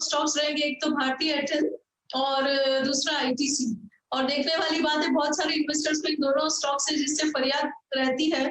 Stocks रहेंगे, एक तो भारती एयरटेल और दूसरा आईटीसी। और देखने वाली बात है, बहुत सारे इन्वेस्टर्स को इन दोनों स्टॉक से जिससे फरियाद रहती है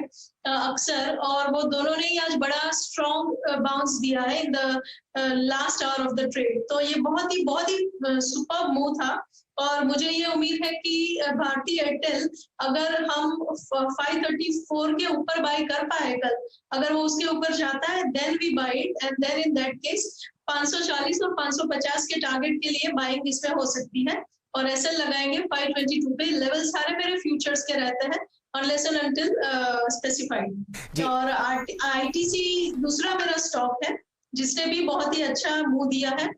अक्सर, और वो दोनों ने ही आज बड़ा स्ट्रॉन्ग बाउंस दिया है in the last hour of the trade. तो ये बहुत ही सुपर्ब मूव था। और मुझे ये उम्मीद है कि भारती एयरटेल अगर हम 534 के ऊपर बाय कर पाए कल, अगर वो उसके ऊपर जाता है then we buy it, and then in that case 540 और 550 के टारगेट के लिए बाइंग इसमें हो सकती है। और एसएल लगाएंगे 522 पे। लेवल सारे मेरे फ्यूचर्स के रहते हैं अनलेस एंड अनटिल स्पेसिफाइड। और आईटीसी दूसरा मेरा स्टॉक है जिसने भी बहुत ही अच्छा मूव दिया है।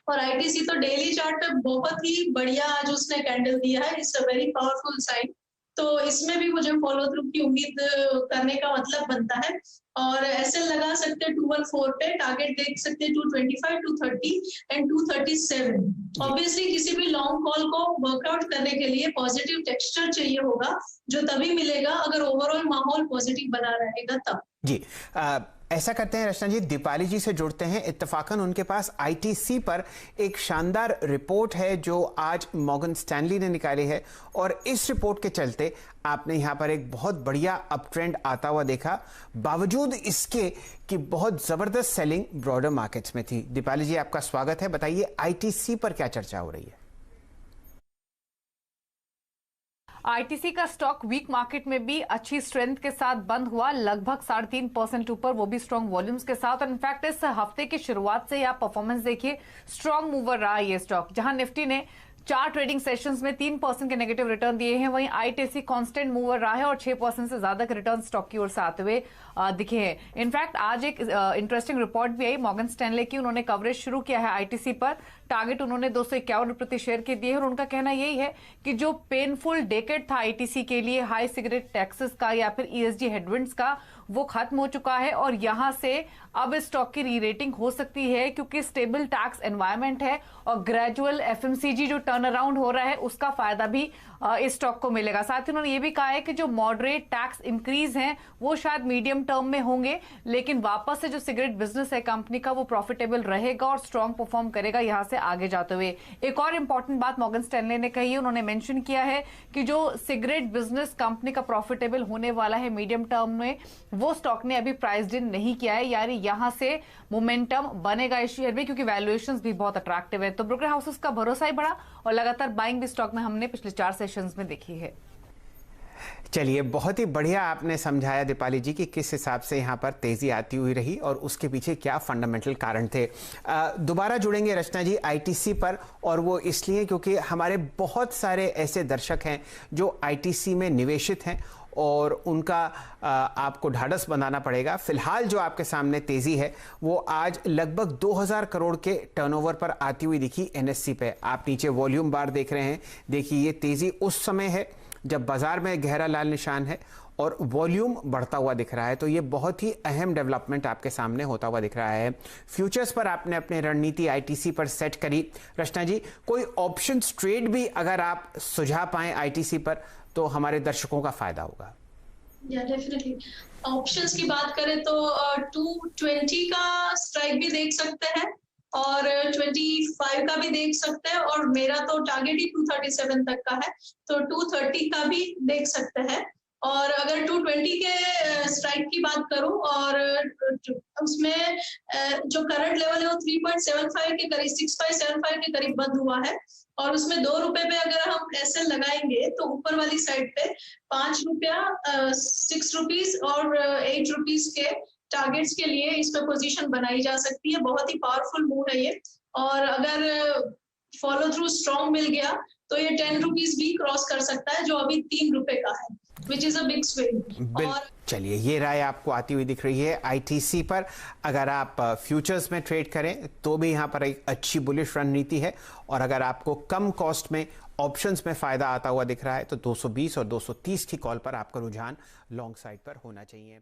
और आईटीसी तो डेली चार्ट पे बहुत ही बढ़िया आज उसने कैंडल दिया है, it's a very powerful sign. तो इसमें भी मुझे फॉलो थ्रू की उम्मीद करने का मतलब बनता है। और एसएल लगा सकते हैं 214 पे, टारगेट देख सकते हैं 225, 230 एंड 237। ऑब्वियसली किसी भी लॉन्ग कॉल को वर्कआउट करने के लिए पॉजिटिव टेक्सचर चाहिए होगा, जो तभी मिलेगा अगर ओवरऑल माहौल पॉजिटिव बना रहेगा तब। जी ऐसा करते हैं रचना जी, दीपाली जी से जुड़ते हैं। इत्तेफाकन उनके पास आईटीसी पर एक शानदार रिपोर्ट है जो आज मॉर्गन स्टैनली ने निकाली है, और इस रिपोर्ट के चलते आपने यहाँ पर एक बहुत बढ़िया अप ट्रेंड आता हुआ देखा, बावजूद इसके कि बहुत जबरदस्त सेलिंग ब्रॉडर मार्केट्स में थी। दीपाली जी आपका स्वागत है, बताइए आईटीसी पर क्या चर्चा हो रही है। आईटीसी का स्टॉक वीक मार्केट में भी अच्छी स्ट्रेंथ के साथ बंद हुआ, लगभग 3.5% ऊपर, वो भी स्ट्रॉन्ग वॉल्यूम्स के साथ। और इनफैक्ट इस हफ्ते की शुरुआत से आप परफॉर्मेंस देखिए, स्ट्रॉन्ग मूवर रहा ये स्टॉक, जहां निफ्टी ने 4 ट्रेडिंग सेशंस में 3% के नेगेटिव रिटर्न दिए हैं, वहीं आईटीसी कांस्टेंट मूवर रहा है और 6% से ज्यादा के रिटर्न स्टॉक की ओर से आते हुए दिखे हैं। इनफैक्ट आज एक इंटरेस्टिंग रिपोर्ट भी आई मॉर्गन स्टैनले की, उन्होंने कवरेज शुरू किया है आईटीसी पर। टारगेट उन्होंने 251 रुपए प्रति शेयर के दिए हैं, और उनका कहना यही है कि जो पेनफुल डेकेड था आईटीसी के लिए, हाई सिगरेट टैक्सेस का या फिर ईएसजी हेडविंड्स का, वो खत्म हो चुका है। और यहां से अब इस स्टॉक की री रेटिंग हो सकती है, क्योंकि स्टेबल टैक्स एनवायरमेंट है और ग्रेजुअल एफएमसीजी जो टर्न अराउंड हो रहा है उसका फायदा भी इस स्टॉक को मिलेगा। साथ ही उन्होंने ये भी कहा है कि जो मॉडरेट टैक्स इंक्रीज हैं वो शायद मीडियम टर्म में होंगे, लेकिन वापस से जो सिगरेट बिजनेस है कंपनी का वो प्रॉफिटेबल रहेगा और स्ट्रॉन्ग परफॉर्म करेगा यहां से आगे जाते हुए। एक और इंपॉर्टेंट बात मॉर्गन स्टैनले ने कही है, उन्होंने मेंशन किया है कि जो सिगरेट बिजनेस कंपनी का प्रॉफिटेबल होने वाला है मीडियम टर्म में, वो स्टॉक ने अभी प्राइस्ड इन नहीं किया है, यानी यहां से मोमेंटम बनेगा इस शेयर में, क्योंकि वैल्यूएशंस भी बहुत अट्रैक्टिव है। तो ब्रोकर हाउसेस का भरोसा ही बढ़ा और लगातार बाइंग भी स्टॉक में हमने पिछले 4 सेशंस में देखी है। चलिए, बहुत ही बढ़िया आपने समझाया दीपाली जी कि किस हिसाब से यहाँ पर तेजी आती हुई रही और उसके पीछे क्या फंडामेंटल कारण थे। दोबारा जुड़ेंगे रचना जी आईटीसी पर, और वो इसलिए क्योंकि हमारे बहुत सारे ऐसे दर्शक हैं जो आईटीसी में निवेशित हैं और उनका आपको ढाढ़स बनाना पड़ेगा। फिलहाल जो आपके सामने तेजी है वो आज लगभग 2000 करोड़ के टर्नओवर पर आती हुई दिखी एनएससी पे। आप नीचे वॉल्यूम बार देख रहे हैं, देखिए ये तेजी उस समय है जब बाजार में गहरा लाल निशान है और वॉल्यूम बढ़ता हुआ दिख रहा है। तो ये बहुत ही अहम डेवलपमेंट आपके सामने होता हुआ दिख रहा है। फ्यूचर्स पर आपने अपनी रणनीति आईटीसी पर सेट करी। रचना जी, कोई ऑप्शंस ट्रेड भी अगर आप सुझा पाएं आईटीसी पर तो हमारे दर्शकों का फायदा होगा। डेफिनेटली ऑप्शंस की बात करें तो 220 का स्ट्राइक भी देख सकते हैं और 25 का भी देख सकते हैं, और मेरा तो टारगेट ही 237 तक का है, तो 230 का भी देख सकते हैं। और अगर 220 के स्ट्राइक की बात करूं और उसमें जो करंट लेवल है वो 3.75 के करीब 6575 के करीब बंद हुआ है, और उसमें 2 रुपए पे अगर हम एसएल लगाएंगे तो ऊपर वाली साइड पे 5 रुपया, 6 रुपीज और 8 रुपीज के टारगेट्स के लिए इस पे पोजीशन बनाई जा सकती है। बहुत ही पावरफुल मूव है ये, और अगर फॉलो थ्रू स्ट्रॉन्ग मिल गया तो ये 10 रुपीज भी क्रॉस कर सकता है, जो अभी 3 रुपए का है, which is a big swing. और चलिए, ये राय आपको आती हुई दिख रही है आईटीसी पर। अगर आप फ्यूचर्स में ट्रेड करें तो भी यहाँ पर एक अच्छी बुलिश रणनीति है, और अगर आपको कम कॉस्ट में ऑप्शंस में फायदा आता हुआ दिख रहा है तो 220 और 230 की कॉल पर आपका रुझान लॉन्ग साइड पर होना चाहिए।